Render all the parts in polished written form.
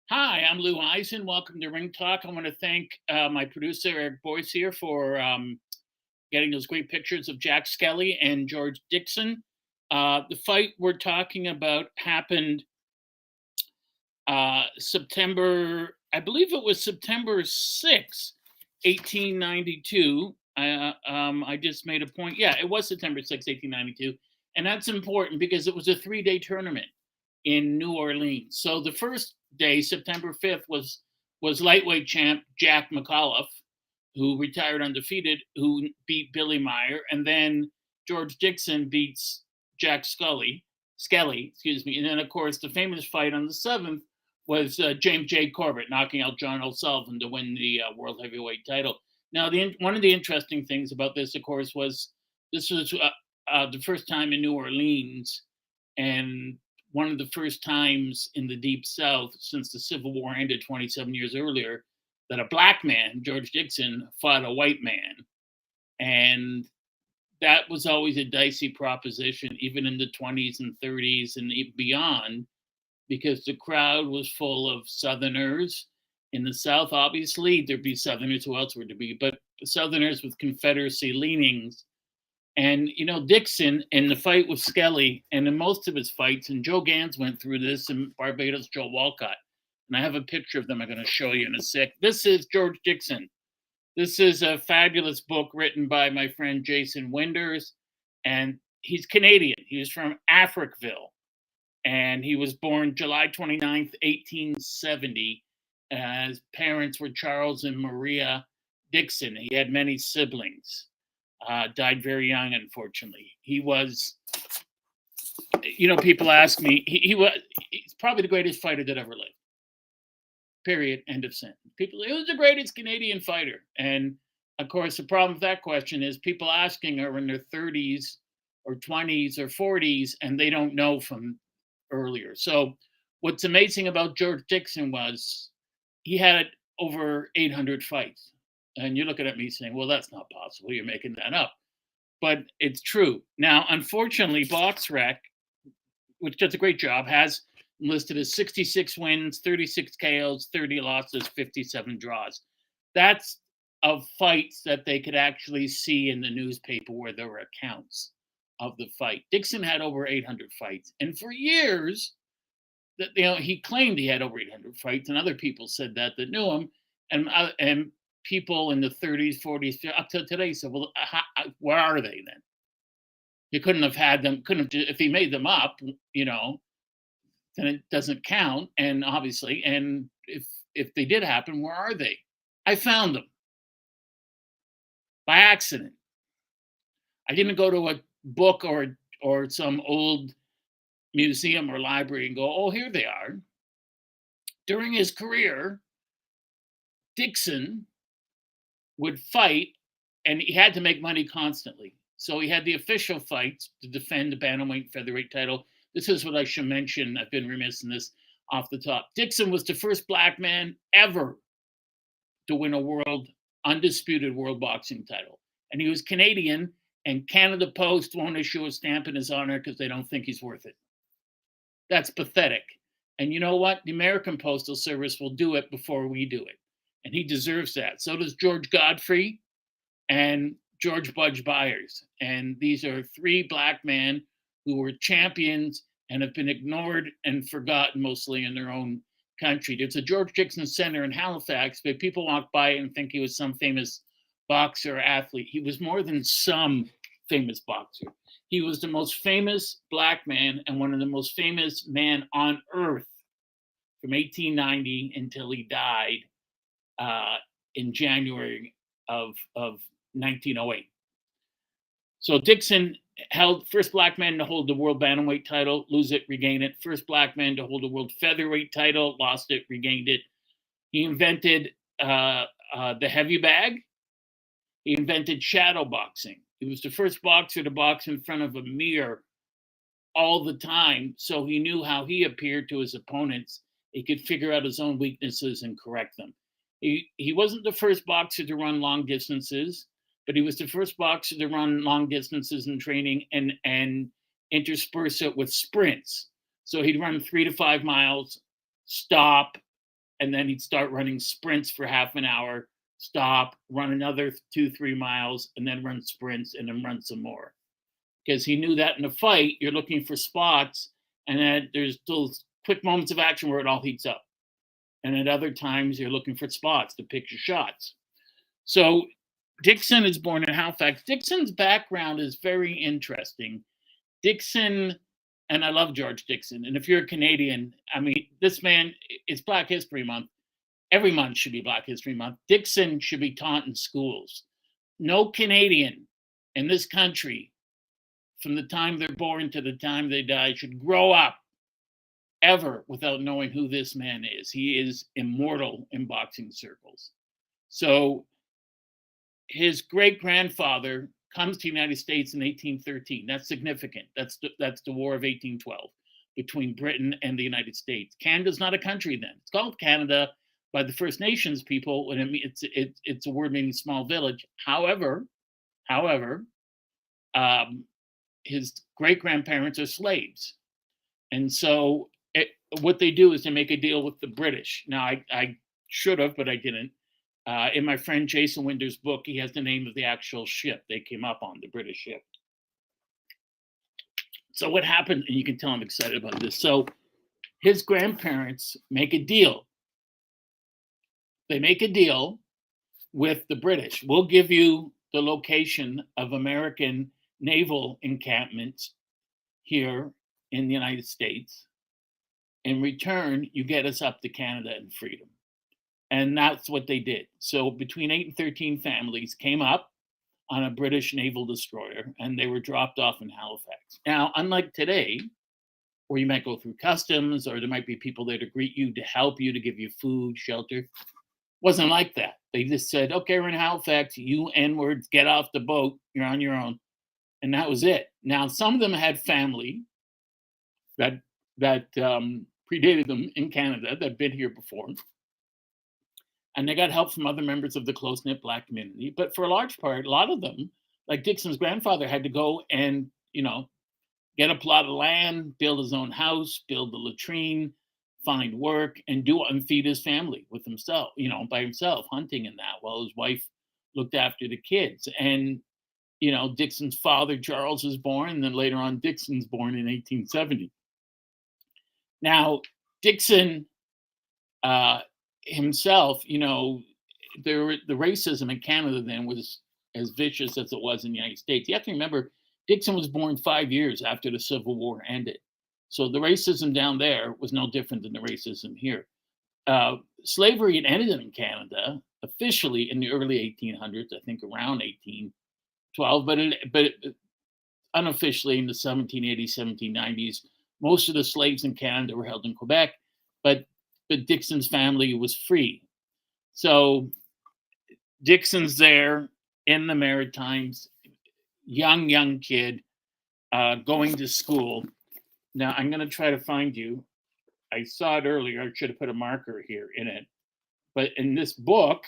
Hi, I'm Lou Eisen. Welcome to Ring Talk. I want to thank my producer, Eric Boyce, here for getting those great pictures of Jack Skelly and George Dixon. The fight we're talking about happened I believe it was September 6th, 1892. I just made a point. Yeah, it was September 6th, 1892. And that's important because it was a 3-day tournament in New Orleans. So the first day, September 5th, was lightweight champ Jack McAuliffe, who retired undefeated, who beat Billy Meyer, and then George Dixon beats Jack Skelly, excuse me. And then, of course, the famous fight on the 7th was James J. Corbett knocking out John O'Sullivan to win the world heavyweight title. Now, one of the interesting things about this, of course, was this was the first time in New Orleans, and one of the first times in the Deep South since the Civil War ended 27 years earlier that a black man, George Dixon, fought a white man. And that was always a dicey proposition, even in the 20s and 30s and beyond, because the crowd was full of Southerners. In the South, obviously, there'd be Southerners who else would there be, but Southerners with Confederacy leanings. And, Dixon in the fight with Skelly and in most of his fights, and Joe Gans went through this, and Barbados Joe Walcott. And I have a picture of them I'm going to show you in a sec. This is George Dixon. This is a fabulous book written by my friend Jason Winders. And he's Canadian. He was from Africville. And he was born July 29th, 1870. His parents were Charles and Maria Dixon. He had many siblings. Died very young, unfortunately. He was, people ask me, he's probably the greatest fighter that ever lived. Period. End of sentence. He was the greatest Canadian fighter. And of course, the problem with that question is people asking are in their 30s or 20s or 40s, and they don't know from earlier. So what's amazing about George Dixon was he had over 800 fights. And you're looking at me saying, well, that's not possible. You're making that up. But it's true. Now, unfortunately, BoxRec, which does a great job, has listed as 66 wins, 36 KOs, 30 losses, 57 draws. That's of fights that they could actually see in the newspaper where there were accounts of the fight. Dixon had over 800 fights. And for years, he claimed he had over 800 fights, and other people said that knew him. And people in the 30s, 40s, up to today said, well, where are they then? You couldn't have had them, if he made them up, then it doesn't count. And obviously, and if they did happen, where are they? I found them by accident. I didn't go to a book or some old museum or library and go, oh, here they are. During his career, Dixon would fight, and he had to make money constantly. So he had the official fights to defend the bantamweight featherweight title. This is what I should mention. I've been remiss in this off the top. Dixon was the first black man ever to win a undisputed world boxing title. And he was Canadian, and Canada Post won't issue a stamp in his honor because they don't think he's worth it. That's pathetic. And you know what? The American Postal Service will do it before we do it. And he deserves that. So does George Godfrey and George Budge Byers. And these are 3 black men who were champions and have been ignored and forgotten mostly in their own country. There's a George Dixon Center in Halifax, but people walk by it and think he was some famous boxer or athlete. He was more than some famous boxer. He was the most famous black man and one of the most famous men on earth from 1890 until he died in January of 1908. So Dixon held first black man to hold the world bantamweight title, lose it, regain it. First black man to hold the world featherweight title, lost it, regained it. He invented the heavy bag. He invented shadow boxing. He was the first boxer to box in front of a mirror all the time, so he knew how he appeared to his opponents. He could figure out his own weaknesses and correct them. He wasn't the first boxer to run long distances, but he was the first boxer to run long distances in training and intersperse it with sprints. So he'd run 3 to 5 miles, stop, and then he'd start running sprints for half an hour, stop, run another 2, 3 miles, and then run sprints and then run some more. Because he knew that in a fight, you're looking for spots, and then there's those quick moments of action where it all heats up. And at other times, you're looking for spots to pick your shots. So Dixon is born in Halifax. Dixon's background is very interesting. Dixon, and I love George Dixon. And if you're a Canadian, I mean, this man, it's Black History Month. Every month should be Black History Month. Dixon should be taught in schools. No Canadian in this country, from the time they're born to the time they die, should grow up ever without knowing who this man is. He is immortal in boxing circles. So his great-grandfather comes to the United States in 1813. That's significant. That's the War of 1812 between Britain and the United States. Canada's not a country then. It's called Canada by the First Nations people, and it's a word meaning small village. However, his great-grandparents are slaves. And so what they do is they make a deal with the British. Now, I should have, but I didn't. In my friend Jason Winder's book, he has the name of the actual ship they came up on, the British ship. So what happened, and you can tell I'm excited about this. So his grandparents make a deal. They make a deal with the British. We'll give you the location of American naval encampments here in the United States. In return, you get us up to Canada and freedom. And that's what they did. So between 8 and 13 families came up on a British naval destroyer, and they were dropped off in Halifax. Now, unlike today, where you might go through customs, or there might be people there to greet you, to help you, to give you food, shelter, wasn't like that. They just said, okay, we're in Halifax, you N-words, get off the boat, you're on your own. And that was it. Now, some of them had family that predated them in Canada, that'd been here before. And they got help from other members of the close-knit Black community. But for a large part, a lot of them, like Dixon's grandfather, had to go and, get a plot of land, build his own house, build the latrine, find work, and feed his family with himself, by himself, hunting and that, while his wife looked after the kids. And, Dixon's father, Charles, was born, and then later on, Dixon's born in 1870. Now, Dixon himself, the racism in Canada then was as vicious as it was in the United States. You have to remember, Dixon was born 5 years after the Civil War ended. So the racism down there was no different than the racism here. Slavery had ended in Canada officially in the early 1800s, I think around 1812, but unofficially in the 1780s, 1790s. Most of the slaves in Canada were held in Quebec, but Dixon's family was free. So Dixon's there in the Maritimes, young kid, going to school. Now I'm going to try to find you. I saw it earlier. I should have put a marker here in it. But in this book,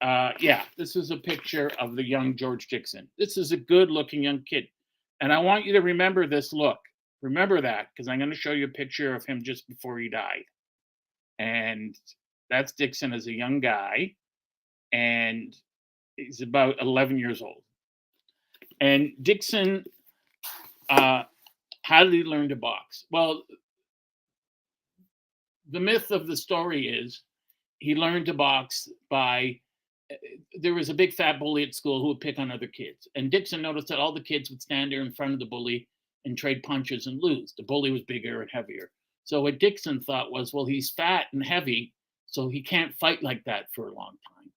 this is a picture of the young George Dixon. This is a good-looking young kid. And I want you to remember this look. Remember that, because I'm going to show you a picture of him just before he died. And that's Dixon as a young guy. And he's about 11 years old. And Dixon, how did he learn to box? Well, the myth of the story is he learned to box by, there was a big fat bully at school who would pick on other kids. And Dixon noticed that all the kids would stand there in front of the bully and trade punches and lose. The bully was bigger and heavier. So what Dixon thought was, well, he's fat and heavy, so he can't fight like that for a long time.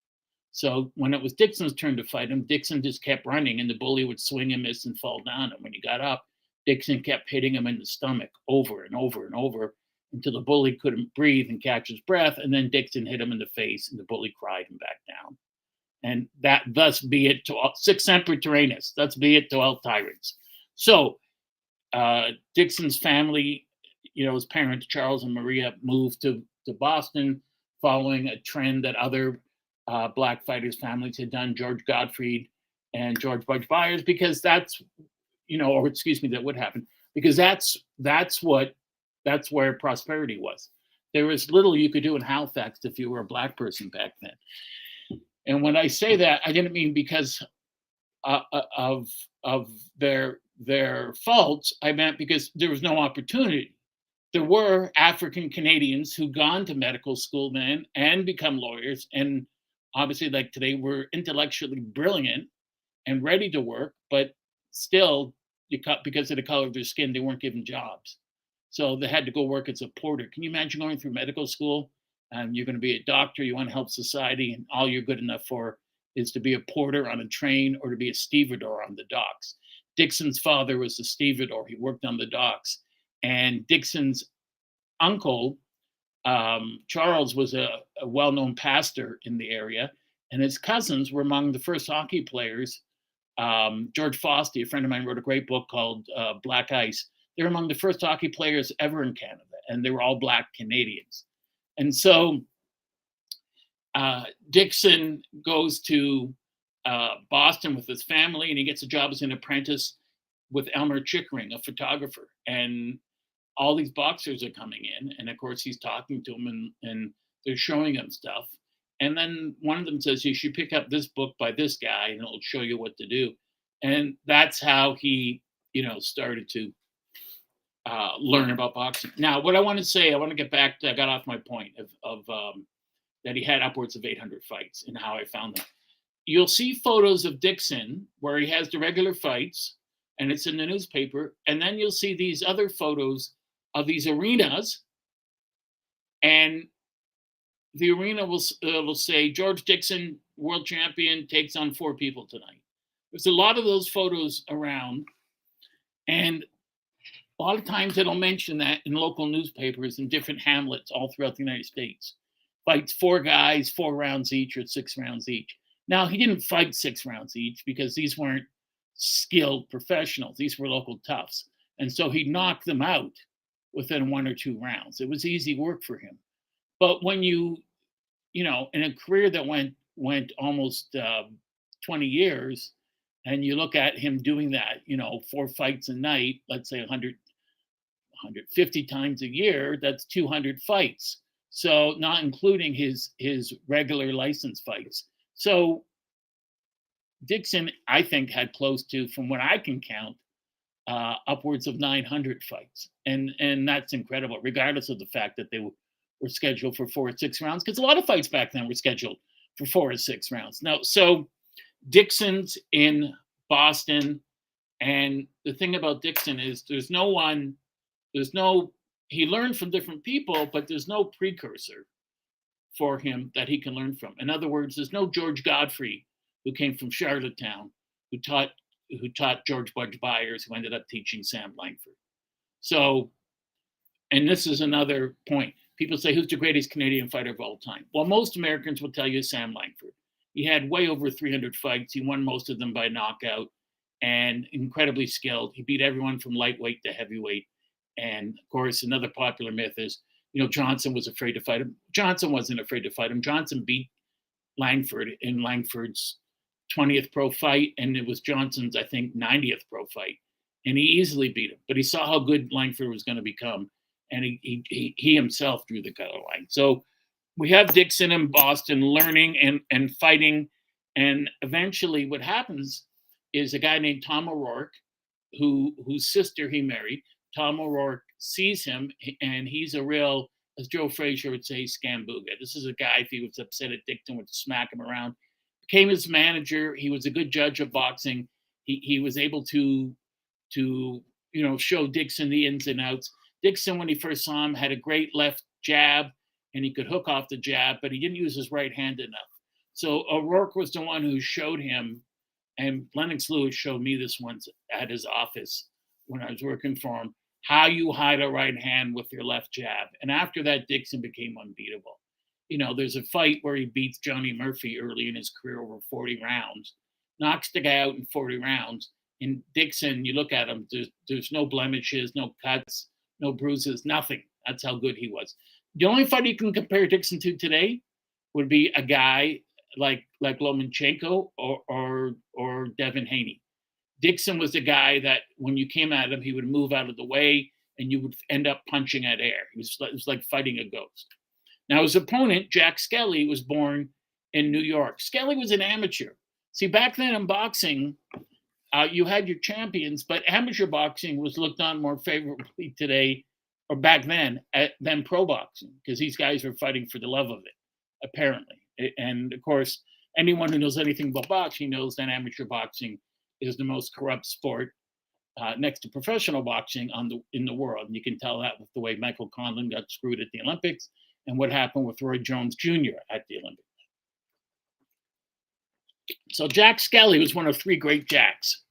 So when it was Dixon's turn to fight him, Dixon just kept running, and the bully would swing and miss and fall down. And when he got up, Dixon kept hitting him in the stomach over and over and over until the bully couldn't breathe and catch his breath. And then Dixon hit him in the face, and the bully cried him back down. And that, thus be it to all, sic semper tyrannis, thus be it to all tyrants. So Dixon's family, his parents, Charles and Maria, moved to Boston following a trend that other Black fighters' families had done, George Gottfried and George Budge Byers, because that's, or excuse me, that would happen, because that's where prosperity was. There was little you could do in Halifax if you were a black person back then. And when I say that, I didn't mean because of their faults. I meant because there was no opportunity. There were African Canadians who gone to medical school then and become lawyers, and obviously, like today, were intellectually brilliant and ready to work, but still, because of the color of their skin, they weren't given jobs. So they had to go work as a porter. Can you imagine going through medical school? You're going to be a doctor, you want to help society, and all you're good enough for is to be a porter on a train or to be a stevedore on the docks. Dixon's father was a stevedore. He worked on the docks. And Dixon's uncle, Charles, was a well-known pastor in the area. And his cousins were among the first hockey players. George Fosty, a friend of mine, wrote a great book called Black Ice. They're among the first hockey players ever in Canada, and they were all Black Canadians. And so Dixon goes to Boston with his family, and he gets a job as an apprentice with Elmer Chickering, a photographer. And all these boxers are coming in, and of course he's talking to them, and they're showing him stuff. And then one of them says, you should pick up this book by this guy, and it'll show you what to do. And that's how he, started to learn about boxing. Now, what I want to say, I want to get back to, I got off my point of that he had upwards of 800 fights and how I found them. You'll see photos of Dixon where he has the regular fights, and it's in the newspaper. And then you'll see these other photos of these arenas, and the arena will say, George Dixon, world champion, takes on 4 people tonight. There's a lot of those photos around, and a lot of times it'll mention that in local newspapers in different hamlets all throughout the United States. Fights 4 guys, 4 rounds each, or 6 rounds each. Now, he didn't fight 6 rounds each because these weren't skilled professionals. These were local toughs. And so he knocked them out within 1 or 2 rounds. It was easy work for him. But when in a career that went almost 20 years, and you look at him doing that, 4 fights a night, let's say 150 times a year, that's 200 fights. So not including his regular license fights. So Dixon, I think, had close to, from what I can count, upwards of 900 fights. And that's incredible, regardless of the fact that they were scheduled for 4 or 6 rounds, because a lot of fights back then were scheduled for 4 or 6 rounds. Now, so Dixon's in Boston, and the thing about Dixon is he learned from different people, but there's no precursor for him that he can learn from. In other words, there's no George Godfrey, who came from Charlottetown, who taught George Budge Byers, who ended up teaching Sam Langford. So, and this is another point. People say, who's the greatest Canadian fighter of all time? Well, most Americans will tell you Sam Langford. He had way over 300 fights. He won most of them by knockout, and incredibly skilled. He beat everyone from lightweight to heavyweight. And of course, another popular myth is, Johnson was afraid to fight him. Johnson wasn't afraid to fight him. Johnson beat Langford in Langford's 20th pro fight, and it was Johnson's, I think, 90th pro fight. And he easily beat him. But he saw how good Langford was going to become, and he himself drew the color line. So we have Dixon in Boston learning and fighting. And eventually what happens is a guy named Tom O'Rourke, whose sister he married. Tom O'Rourke sees him, and he's a real, as Joe Frazier would say, scambooga. This is a guy, if he was upset at Dixon, would smack him around. Became his manager. He was a good judge of boxing. He was able to show Dixon the ins and outs. Dixon, when he first saw him, had a great left jab, and he could hook off the jab, but he didn't use his right hand enough. So O'Rourke was the one who showed him, and Lennox Lewis showed me this once at his office when I was working for him, how you hide a right hand with your left jab. And after that, Dixon became unbeatable. There's a fight where he beats Johnny Murphy early in his career over 40 rounds, knocks the guy out in 40 rounds. And Dixon, you look at him, there's no blemishes, no cuts, no bruises, nothing. That's how good he was. The only fight you can compare Dixon to today would be a guy like Lomachenko or Devin Haney. Dixon was the guy that when you came at him, he would move out of the way and you would end up punching at air. It was like fighting a ghost. Now, his opponent, Jack Skelly, was born in New York. Skelly was an amateur. See, back then in boxing, you had your champions, but amateur boxing was looked on more favorably today, or back then, than pro boxing, because these guys were fighting for the love of it, apparently. And of course, anyone who knows anything about boxing knows that amateur boxing is the most corrupt sport next to professional boxing in the world. And you can tell that with the way Michael Conlon got screwed at the Olympics and what happened with Roy Jones Jr. at the Olympics. So Jack Skelly was one of three great Jacks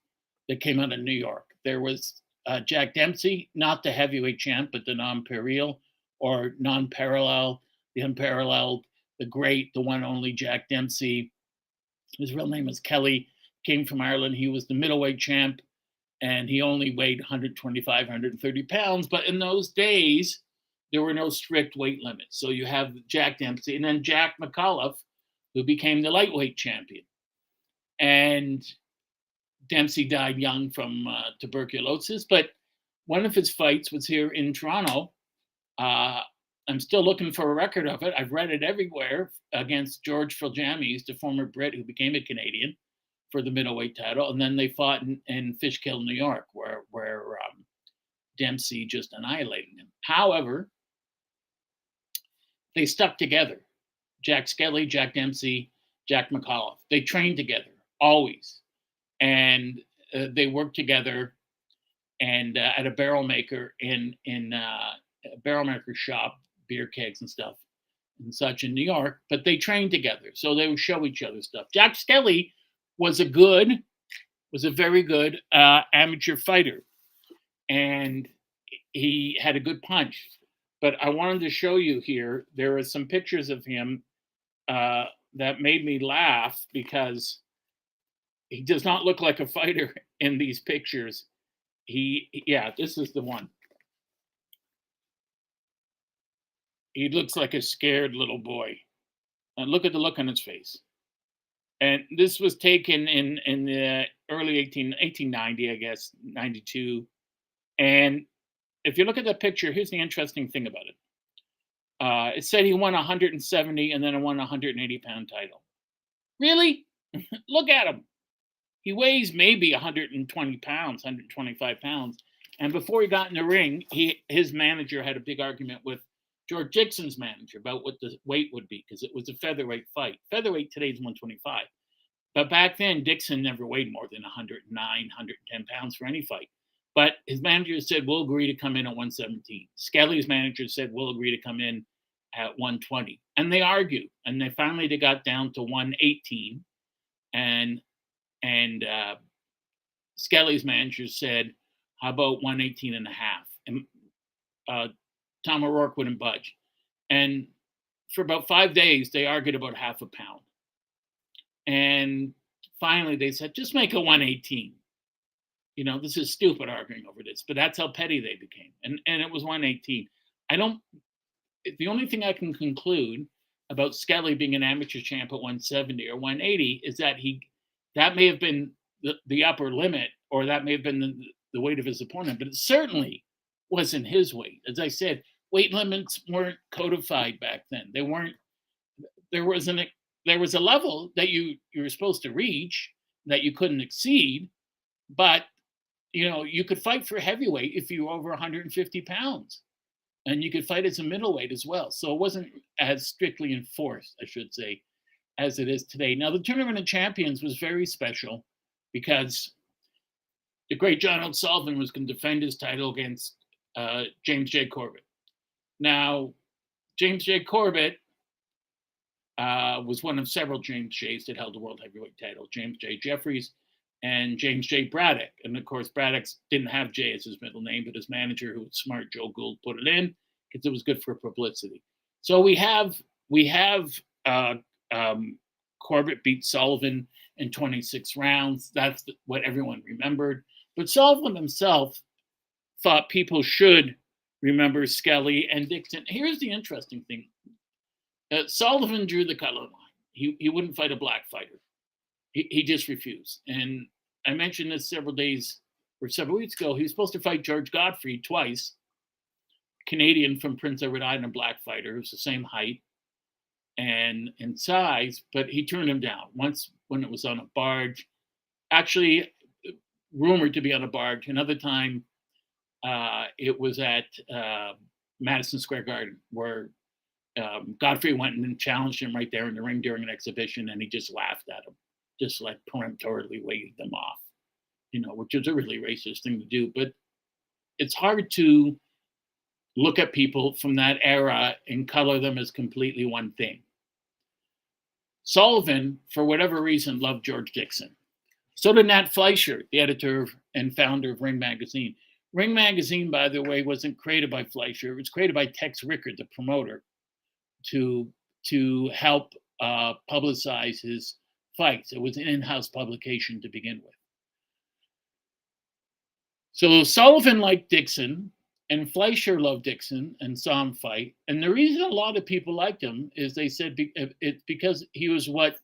that came out of New York. There was Jack Dempsey, not the heavyweight champ, but the non-imperial or non-parallel, the unparalleled, the great, the one only Jack Dempsey. His real name was Kelly, came from Ireland. He was the middleweight champ, and he only weighed 125, 130 pounds. But in those days, there were no strict weight limits. So you have Jack Dempsey, and then Jack McAuliffe, who became the lightweight champion. And Dempsey died young from tuberculosis, but one of his fights was here in Toronto. I'm still looking for a record of it. I've read it everywhere, against George Filjames, the former Brit who became a Canadian, for the middleweight title. And then they fought in Fishkill, New York, where Dempsey just annihilated him. However, they stuck together. Jack Skelly, Jack Dempsey, Jack McAuliffe. They trained together, always. And they worked together and at a barrel maker in a barrel maker shop, beer kegs and stuff and such in New York, but they trained together. So they would show each other stuff. Jack Skelly was a very good amateur fighter, and he had a good punch. But I wanted to show you here, there are some pictures of him that made me laugh, because he does not look like a fighter in these pictures. This is the one. He looks like a scared little boy. And look at the look on his face. And this was taken in the early 1890, I guess, 92. And if you look at the picture, here's the interesting thing about it. It said he won 170 and then won a 180-pound title. Really? Look at him. He weighs maybe 120 pounds, 125 pounds. And before he got in the ring, his manager had a big argument with George Dixon's manager about what the weight would be, because it was a featherweight fight. Featherweight today is 125. But back then, Dixon never weighed more than 109, 110 pounds for any fight. But his manager said, we'll agree to come in at 117. Skelly's manager said, we'll agree to come in at 120. And they argued. And they got down to 118. And Skelly's manager said, how about 118 and a half? And Tom O'Rourke wouldn't budge. And for about 5 days, they argued about half a pound. And finally, they said, just make it 118. You know, this is stupid arguing over this, but that's how petty they became. And it was 118. The only thing I can conclude about Skelly being an amateur champ at 170 or 180 is that that may have been the upper limit, or that may have been the weight of his opponent, but it certainly wasn't his weight. As I said, weight limits weren't codified back then. They weren't. There was a level that you were supposed to reach that you couldn't exceed, but you could fight for heavyweight if you were over 150 pounds, and you could fight as a middleweight as well. So it wasn't as strictly enforced, I should say, as it is today. Now, the Tournament of Champions was very special because the great John L. Sullivan was going to defend his title against James J. Corbett. Now, James J. Corbett was one of several James J's that held the world heavyweight title, James J. Jeffries and James J. Braddock. And of course, Braddock didn't have J as his middle name, but his manager, who was smart, Joe Gould, put it in because it was good for publicity. So we have Corbett beat Sullivan in 26 rounds. That's what everyone remembered. But Sullivan himself thought people should remember Skelly and Dixon. Here's the interesting thing. Sullivan drew the color line. He wouldn't fight a black fighter. He just refused. And I mentioned this several days or several weeks ago. He was supposed to fight George Godfrey twice, Canadian from Prince Edward Island, a black fighter who's the same height and in size, but he turned him down once when it was on a barge. Actually, rumored to be on a barge. Another time, it was at Madison Square Garden, where Godfrey went and challenged him right there in the ring during an exhibition, and he just laughed at him, just like peremptorily waved them off, which is a really racist thing to do. But it's hard to look at people from that era and color them as completely one thing. Sullivan, for whatever reason, loved George Dixon. So did Nat Fleischer, the editor and founder of Ring Magazine. Ring Magazine, by the way, wasn't created by Fleischer. It was created by Tex Rickard, the promoter, to help publicize his fights. It was an in-house publication to begin with. So Sullivan liked Dixon, and Fleischer loved Dixon and saw him fight. And the reason a lot of people liked him is they said it's because he was what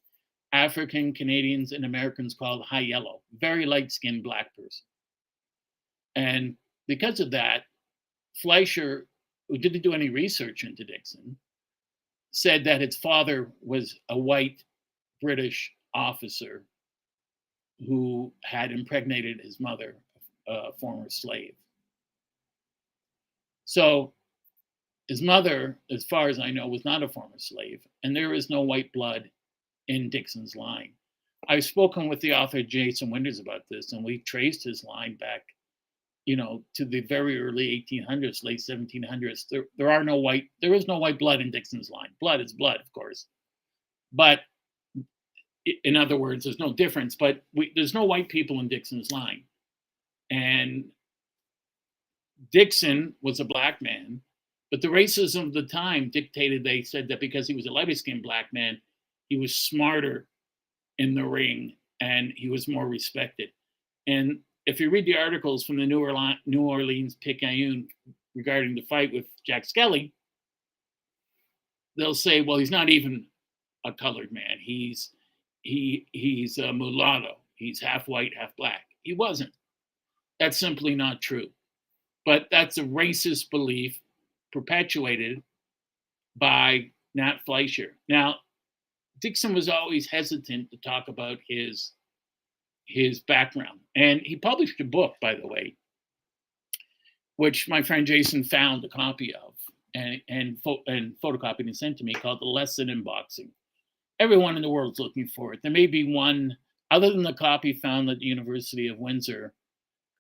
African Canadians and Americans called high yellow, very light-skinned black person. And because of that, Fleischer, who didn't do any research into Dixon, said that his father was a white British officer who had impregnated his mother, a former slave. So his mother, as far as I know, was not a former slave, and there is no white blood in Dixon's line. I've spoken with the author Jason Winters about this, and we traced his line back, to the very early 1800s, late 1700s. There is no white blood in Dixon's line. Blood is blood, of course, but in other words, there's no difference. But there's no white people in Dixon's line, and Dixon was a black man, but the racism of the time dictated, they said that because he was a lighter-skinned black man, he was smarter in the ring and he was more respected. And if you read the articles from the New Orleans Picayune regarding the fight with Jack Skelly, they'll say, well, he's not even a colored man. He's a mulatto. He's half white, half black. He wasn't. That's simply not true. But that's a racist belief perpetuated by Nat Fleischer. Now, Dixon was always hesitant to talk about his background. And he published a book, by the way, which my friend Jason found a copy of and photocopied and sent to me, called The Lesson in Boxing. Everyone in the world's looking for it. There may be one, other than the copy found at the University of Windsor,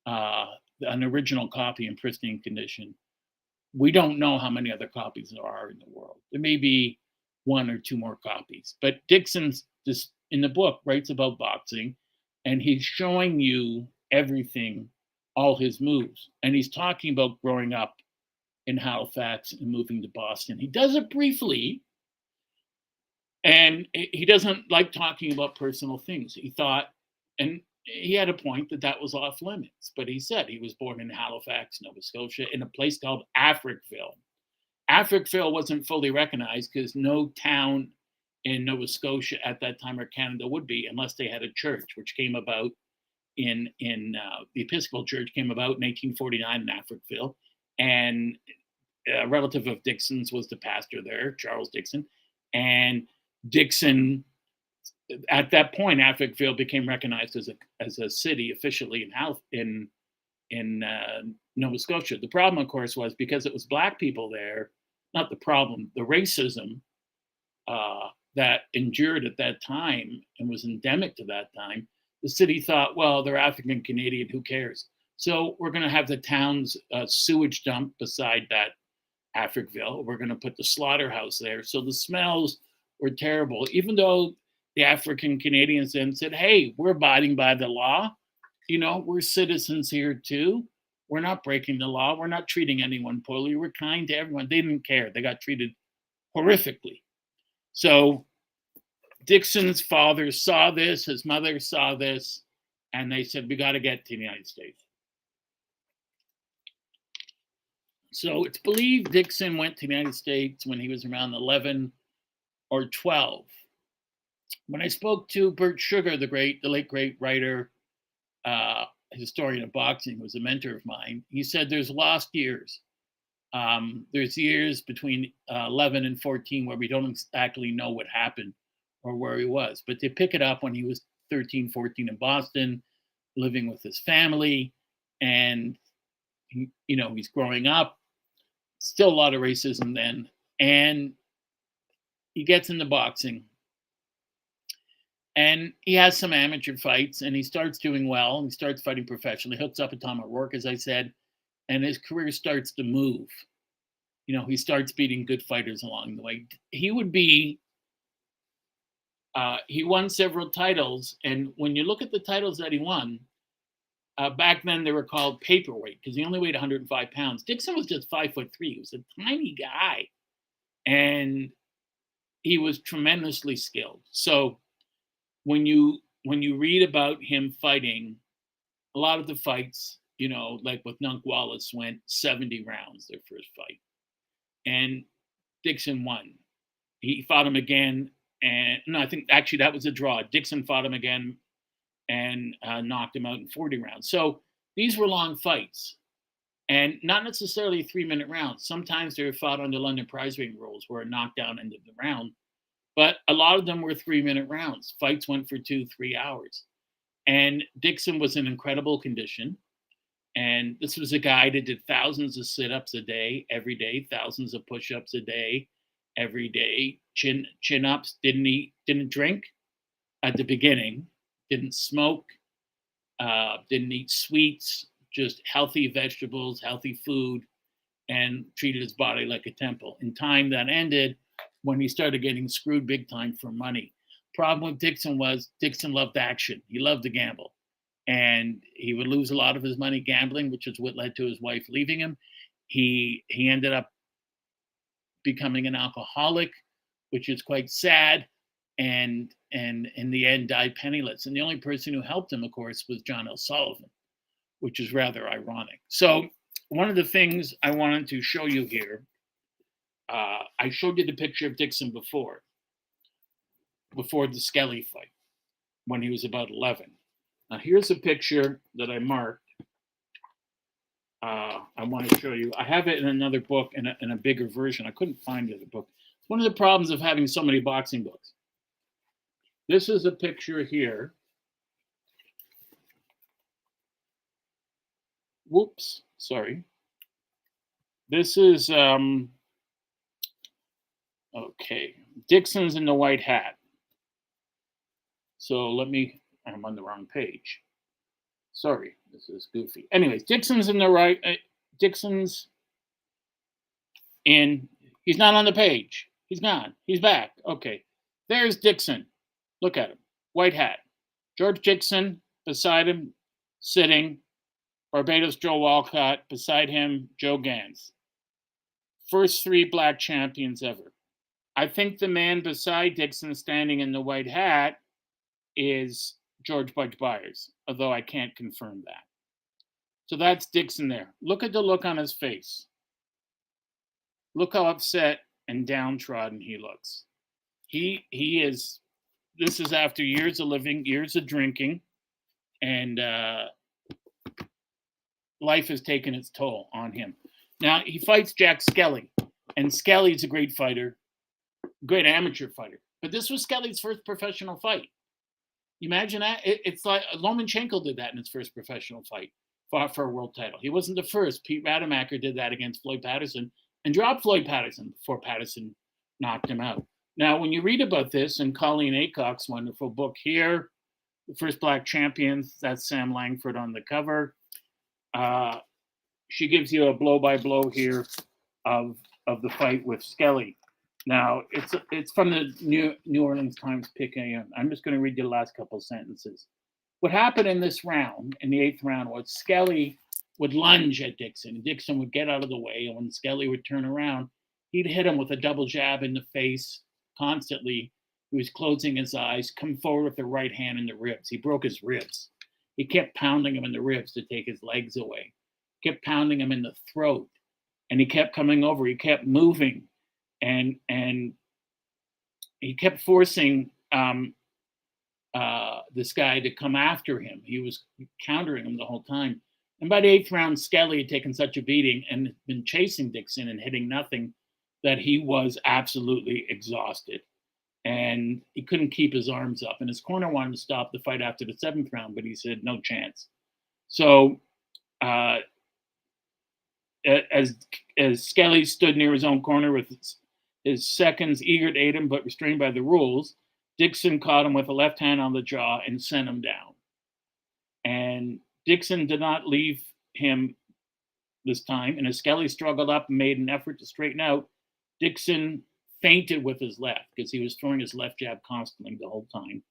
an original copy in pristine condition. We don't know how many other copies there are in the world. There may be one or two more copies. But Dixon's just in the book writes about boxing, and he's showing you everything, all his moves. And he's talking about growing up in Halifax and moving to Boston. He does it briefly, and he doesn't like talking about personal things. He thought, and he had a point that was off limits, but he said he was born in Halifax, Nova Scotia, in a place called Africville. Africville wasn't fully recognized because no town in Nova Scotia at that time, or Canada, would be, unless they had a church, which came about the Episcopal Church came about in 1849 in Africville, and a relative of Dixon's was the pastor there, Charles Dixon, and Dixon. At that point, Africville became recognized as a city officially in Nova Scotia. The problem, of course, was because it was black people there. Not the problem, the racism that endured at that time and was endemic to that time. The city thought, well, they're African Canadian, who cares? So we're going to have the town's sewage dump beside that Africville. We're going to put the slaughterhouse there. So the smells were terrible, even though the African Canadians then said, hey, we're abiding by the law. We're citizens here too. We're not breaking the law. We're not treating anyone poorly. We're kind to everyone. They didn't care. They got treated horrifically. So Dixon's father saw this, his mother saw this, and they said, we got to get to the United States. So it's believed Dixon went to the United States when he was around 11 or 12. When I spoke to Bert Sugar, the late great writer historian of boxing, was a mentor of mine. He said there's lost years. There's years between 11 and 14 where we don't exactly know what happened or where he was, but they pick it up when he was 13, 14 in Boston, living with his family, and he's growing up. Still a lot of racism then, and he gets into boxing, and he has some amateur fights, and he starts doing well. He starts fighting professionally, hooks up a Tom at work, as I said, and his career starts to move. He starts beating good fighters along the way. He won several titles, and when you look at the titles that he won, back then they were called paperweight because he only weighed 105 pounds. Dixon was just 5'3". He was a tiny guy, and he was tremendously skilled. So when you read about him fighting, a lot of the fights, like with Nunk Wallace, went 70 rounds their first fight, and Dixon won. He fought him again, and no, I think actually that was a draw. Dixon fought him again and knocked him out in 40 rounds. So these were long fights, and not necessarily 3-minute rounds. Sometimes they were fought under London prize ring rules where a knockdown ended the round, but a lot of them were 3-minute rounds. Fights went for 2-3 hours. And Dixon was in incredible condition. And this was a guy that did thousands of sit-ups a day, every day, thousands of push-ups a day, every day, chin-ups, didn't drink at the beginning, didn't smoke, didn't eat sweets, just healthy vegetables, healthy food, and treated his body like a temple. In time, that ended when he started getting screwed big time for money. Problem with Dixon was Dixon loved action. He loved to gamble. And he would lose a lot of his money gambling, which is what led to his wife leaving him. He ended up becoming an alcoholic, which is quite sad, and in the end died penniless. And the only person who helped him, of course, was John L. Sullivan, which is rather ironic. So one of the things I wanted to show you here, I showed you the picture of Dixon before the Skelly fight, when he was about 11. Now here's a picture that I marked. I want to show you. I have it in another book in a bigger version. I couldn't find the other book. It's one of the problems of having so many boxing books. This is a picture here. Whoops, sorry. This is, okay, Dixon's in the white hat. So I'm on the wrong page. Sorry, this is goofy. Anyways, Dixon's in the right, Dixon's in, he's not on the page. He's gone, he's back. Okay, there's Dixon. Look at him, white hat. George Dixon beside him, sitting. Barbados Joe Walcott, beside him, Joe Gans. First 3 black champions ever. I think the man beside Dixon standing in the white hat is George Budge Byers, although I can't confirm that. So that's Dixon there. Look at the look on his face. Look how upset and downtrodden he looks. He is, this is after years of living, years of drinking, and life has taken its toll on him. Now, he fights Jack Skelly, and Skelly's a great fighter, great amateur fighter. But this was Skelly's first professional fight. You imagine that? It's like Lomachenko did that in his first professional fight, fought for a world title. He wasn't the first. Pete Rademacher did that against Floyd Patterson and dropped Floyd Patterson before Patterson knocked him out. Now, when you read about this in Colleen Aycock's wonderful book here, The First Black Champions, that's Sam Langford on the cover. She gives you a blow-by-blow here of the fight with Skelly. Now, it's from the New Orleans Times Pick AM. I'm just going to read you the last couple sentences. What happened in this round, in the 8th round, was Skelly would lunge at Dixon, and Dixon would get out of the way, and when Skelly would turn around, he'd hit him with a double jab in the face constantly. He was closing his eyes, come forward with the right hand in the ribs. He broke his ribs. He kept pounding him in the ribs to take his legs away. Kept pounding him in the throat, and he kept coming over. He kept moving, and he kept forcing this guy to come after him. He was countering him the whole time. And by the eighth round, Skelly had taken such a beating and had been chasing Dixon and hitting nothing that he was absolutely exhausted. And he couldn't keep his arms up. And his corner wanted to stop the fight after the seventh round, but he said, no chance. So as Skelly stood near his own corner with his seconds eager to aid him, but restrained by the rules, Dixon caught him with a left hand on the jaw and sent him down. And Dixon did not leave him this time. And as Skelly struggled up and made an effort to straighten out, Dixon feinted with his left because he was throwing his left jab constantly the whole time.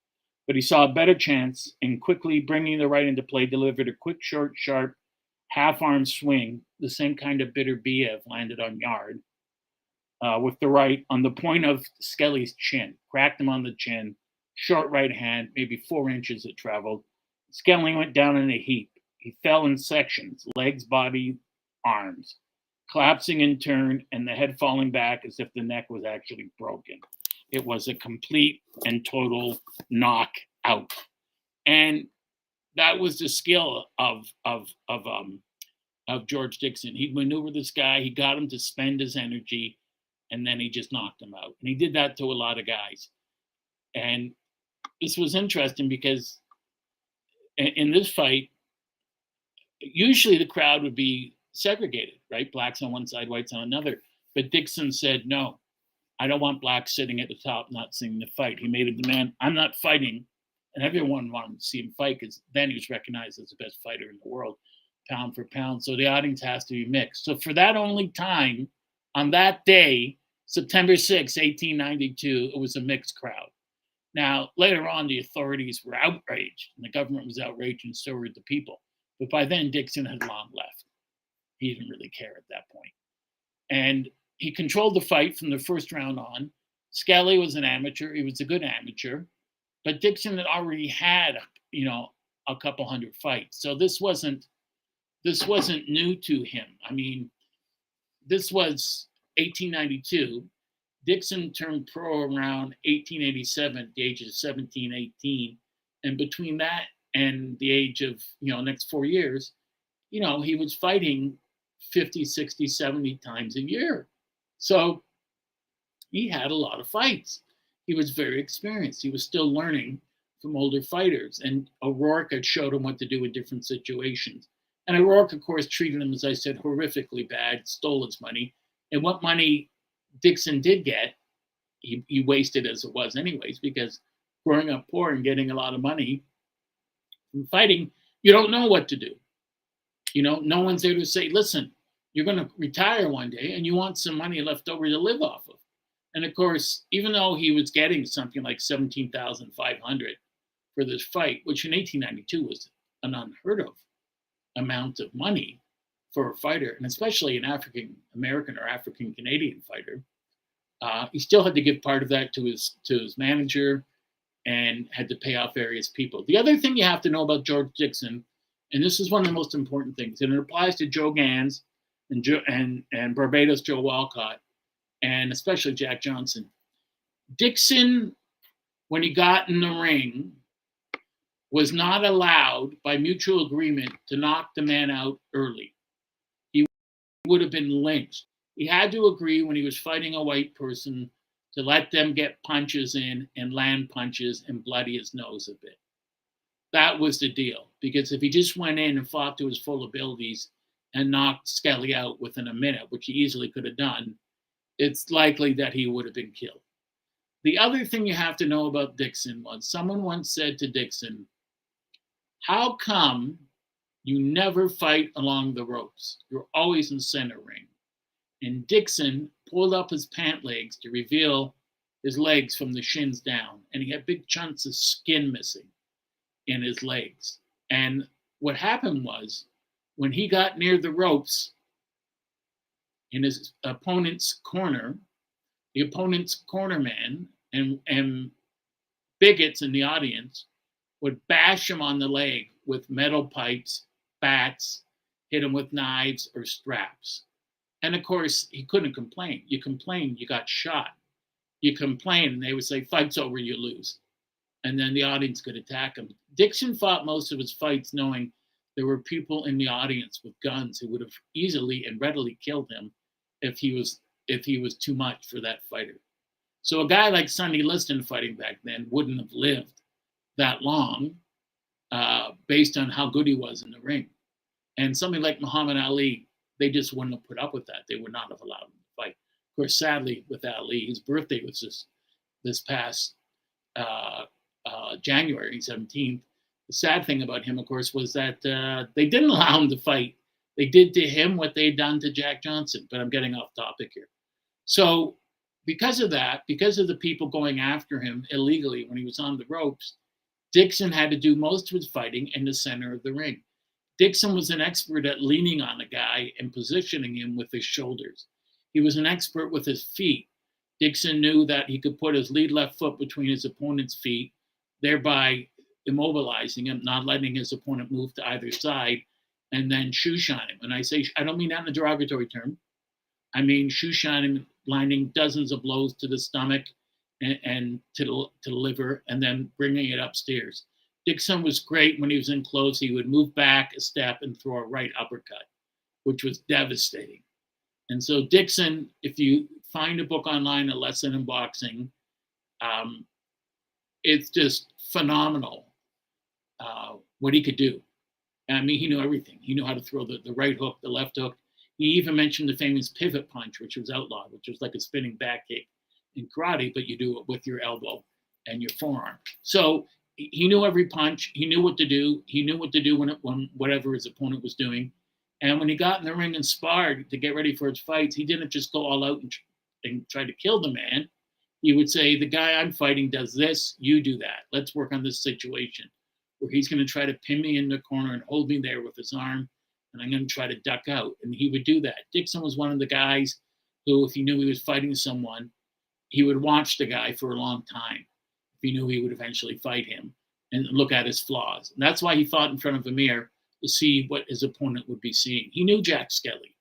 But he saw a better chance and quickly bringing the right into play, delivered a quick, short, sharp, half-arm swing, the same kind of bitter Biev landed on Yard, with the right on the point of Skelly's chin, cracked him on the chin, short right hand, maybe 4 inches it traveled. Skelly went down in a heap. He fell in sections, legs, body, arms, collapsing in turn, and the head falling back as if the neck was actually broken. It was a complete and total knockout. And that was the skill of George Dixon. He'd maneuver this guy, he got him to spend his energy, and then he just knocked him out. And he did that to a lot of guys. And this was interesting because in this fight, usually the crowd would be segregated, right? Blacks on one side, whites on another. But Dixon said, no, I don't want blacks sitting at the top not seeing the fight. He made a demand, I'm not fighting. And everyone wanted to see him fight because then he was recognized as the best fighter in the world, pound for pound. So the audience has to be mixed. So for that only time, on that day, September 6, 1892, it was a mixed crowd. Now, later on, the authorities were outraged, and the government was outraged, and so were the people. But by then, Dixon had long left. He didn't really care at that point. And he controlled the fight from the first round on. Skelly was an amateur. He was a good amateur. But Dixon had already had, a couple hundred fights. So this wasn't new to him. I mean, this was 1892. Dixon turned pro around 1887 at the age of 17, 18. And between that and the age of, next 4 years, he was fighting 50, 60, 70 times a year. So he had a lot of fights. He was very experienced. He was still learning from older fighters. And O'Rourke had showed him what to do in different situations. And O'Rourke, of course, treated him, as I said, horrifically bad, stole his money. And what money Dixon did get, he wasted as it was anyways, because growing up poor and getting a lot of money from fighting, you don't know what to do. No one's there to say, listen, you're going to retire one day and you want some money left over to live off of. And of course, even though he was getting something like $17,500 for this fight, which in 1892 was an unheard of amount of money for a fighter, and especially an African American or African Canadian fighter, he still had to give part of that to his manager and had to pay off various people. The other thing you have to know about George Dixon, and this is one of the most important things, and it applies to Joe Gans and Barbados Joe Walcott, and especially Jack Johnson. Dixon, when he got in the ring, was not allowed by mutual agreement to knock the man out early. He would have been lynched. He had to agree when he was fighting a white person to let them get punches in and land punches and bloody his nose a bit. That was the deal, because if he just went in and fought to his full abilities and knocked Skelly out within a minute, which he easily could have done, it's likely that he would have been killed. The other thing you have to know about Dixon was someone once said to Dixon, how come you never fight along the ropes? You're always in center ring. And Dixon pulled up his pant legs to reveal his legs from the shins down. And he had big chunks of skin missing in his legs. And what happened was, when he got near the ropes in his opponent's corner, the opponent's cornerman and bigots in the audience would bash him on the leg with metal pipes, bats, hit him with knives or straps. And of course, he couldn't complain. You complain, you got shot. You complain, and they would say, fight's over, you lose. and then the audience could attack him. Dixon fought most of his fights knowing there were people in the audience with guns who would have easily and readily killed him if he was too much for that fighter. So a guy like Sonny Liston fighting back then wouldn't have lived that long based on how good he was in the ring. And somebody like Muhammad Ali, they just wouldn't have put up with that. They would not have allowed him to fight. Of course, sadly, with Ali, his birthday was this past January 17th. The sad thing about him, of course, was that they didn't allow him to fight. They did to him what they'd done to Jack Johnson, but I'm getting off topic here. So because of that, because of the people going after him illegally when he was on the ropes, Dixon had to do most of his fighting in the center of the ring. Dixon was an expert at leaning on a guy and positioning him with his shoulders. He was an expert with his feet. Dixon knew that he could put his lead left foot between his opponent's feet, thereby immobilizing him, not letting his opponent move to either side, and then shoe shine him. And I don't mean that in a derogatory term. I mean shoe shine him, landing dozens of blows to the stomach and to the liver, and then bringing it upstairs. Dixon was great when he was in close. He would move back a step and throw a right uppercut, which was devastating. And so Dixon, if you find a book online, A Lesson in Boxing, it's just phenomenal what he could do. I mean, he knew everything. He knew how to throw the right hook, the left hook. He even mentioned the famous pivot punch, which was outlawed, which was like a spinning back kick in karate, but you do it with your elbow and your forearm. So he knew every punch. He knew what to do. He knew what to do when whatever his opponent was doing. And when he got in the ring and sparred to get ready for his fights, he didn't just go all out and try to kill the man. He would say, the guy I'm fighting does this, you do that. Let's work on this situation. Where he's going to try to pin me in the corner and hold me there with his arm, and I'm going to try to duck out. And he would do that. Dixon was one of the guys who, if he knew he was fighting someone, he would watch the guy for a long time if he knew he would eventually fight him and look at his flaws. And that's why he fought in front of a mirror to see what his opponent would be seeing. He knew Jack Skelly.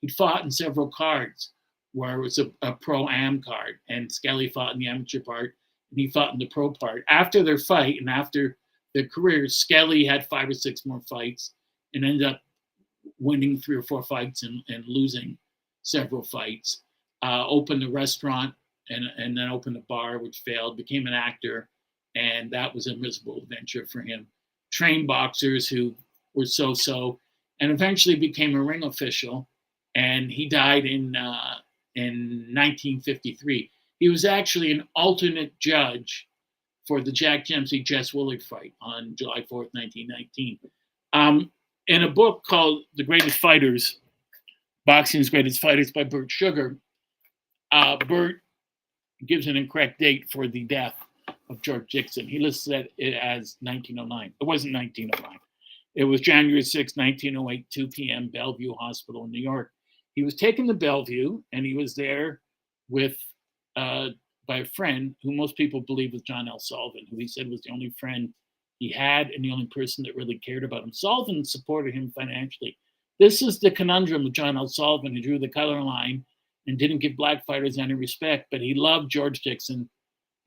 He'd fought in several cards where it was a pro-am card, and Skelly fought in the amateur part, and he fought in the pro part. After their fight and after their careers, Skelly had 5 or 6 more fights and ended up winning 3 or 4 fights and losing several fights. Opened a restaurant and then opened a bar, which failed, became an actor, and that was a miserable venture for him. Trained boxers who were so-so, and eventually became a ring official, and he died in 1953. He was actually an alternate judge for the Jack Dempsey Jess Willard fight on July 4th, 1919. In a book called The Greatest Fighters, Boxing's Greatest Fighters by Bert Sugar, Bert gives an incorrect date for the death of George Dixon. He lists it as 1909. It wasn't 1909. It was January 6, 1908, 2 p.m., Bellevue Hospital in New York. He was taken to Bellevue, and he was there with by a friend who most people believe was John L. Sullivan, who he said was the only friend he had and the only person that really cared about him. Sullivan supported him financially. This is the conundrum of John L. Sullivan, who drew the color line and didn't give black fighters any respect, but he loved George Dixon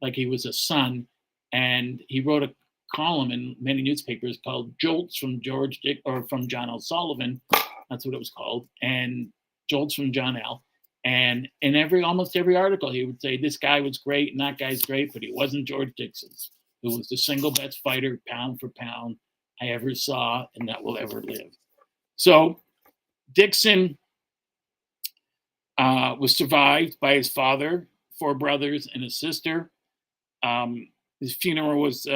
like he was a son. And he wrote a column in many newspapers called Jolts from from John L. Sullivan. That's what it was called. And Jolts from John L. And in almost every article, he would say this guy was great and that guy's great, but he wasn't George Dixon, who was the single best fighter, pound for pound, I ever saw and that will ever live. So Dixon was survived by his father, 4 brothers, and a sister. His funeral was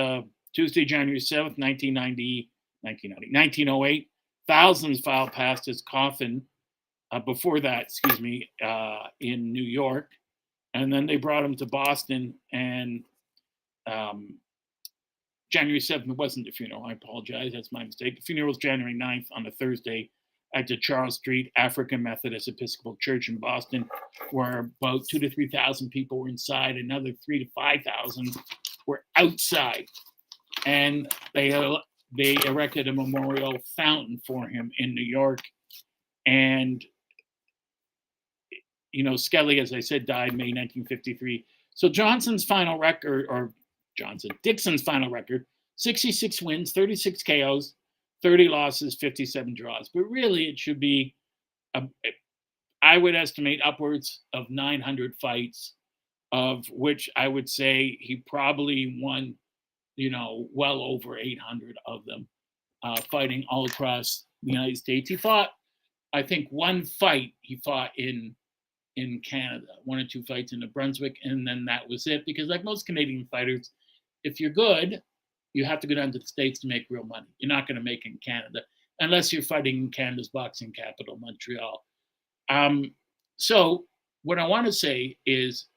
Tuesday, January 7th, 1908. Thousands filed past his coffin. Before that, in New York. And then they brought him to Boston, and January 7th wasn't the funeral. I apologize. That's my mistake. The funeral was January 9th on a Thursday at the Charles Street African Methodist Episcopal Church in Boston, where about 2,000 to 3,000 people were inside. Another 3,000 to 5,000 were outside. And they erected a memorial fountain for him in New York. And Skelly, as I said, died May 1953. So Johnson's final record, or Johnson. Dixon's final record, 66 wins, 36 KOs, 30 losses, 57 draws. But really, it should be, I would estimate, upwards of 900 fights, of which I would say he probably won, well over 800 of them, fighting all across the United States. He fought, I think, one fight he fought in Canada, 1 or 2 fights in New Brunswick, and then that was it. Because like most Canadian fighters, if you're good, you have to go down to the States to make real money. You're not going to make it in Canada unless you're fighting in Canada's boxing capital, Montreal. So what I want to say is,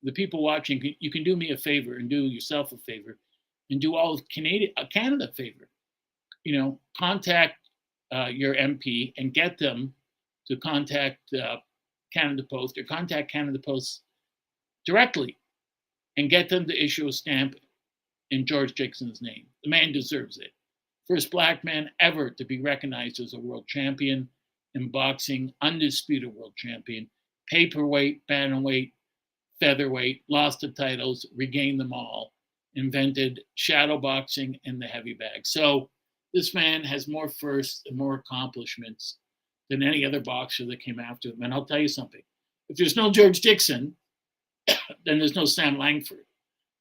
the people watching, you can do me a favor and do yourself a favor and do all of Canada a favor. Contact your MP and get them to contact Canada Post, or contact Canada Post directly and get them to issue a stamp in George Dixon's name. The man deserves it. First black man ever to be recognized as a world champion in boxing, undisputed world champion, paperweight, bantamweight, featherweight, lost the titles, regained them all, invented shadow boxing and the heavy bag. So this man has more firsts and more accomplishments than any other boxer that came after him. And I'll tell you something. If there's no George Dixon, then there's no Sam Langford.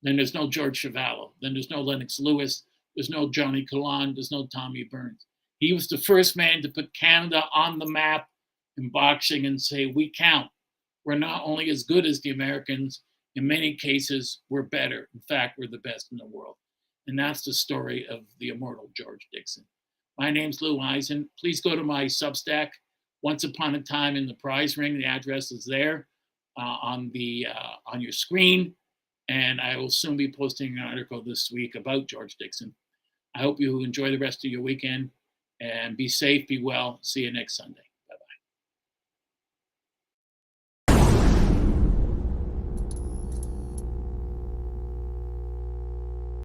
Then there's no George Chuvalo. Then there's no Lennox Lewis. There's no Johnny Colon. There's no Tommy Burns. He was the first man to put Canada on the map in boxing and say, we count. We're not only as good as the Americans, in many cases, we're better. In fact, we're the best in the world. And that's the story of the immortal George Dixon. My name's Lou Eisen. Please go to my Substack, Once Upon a Time in the Prize Ring. The address is there on your screen. And I will soon be posting an article this week about George Dixon. I hope you enjoy the rest of your weekend and be safe, be well. See you next Sunday.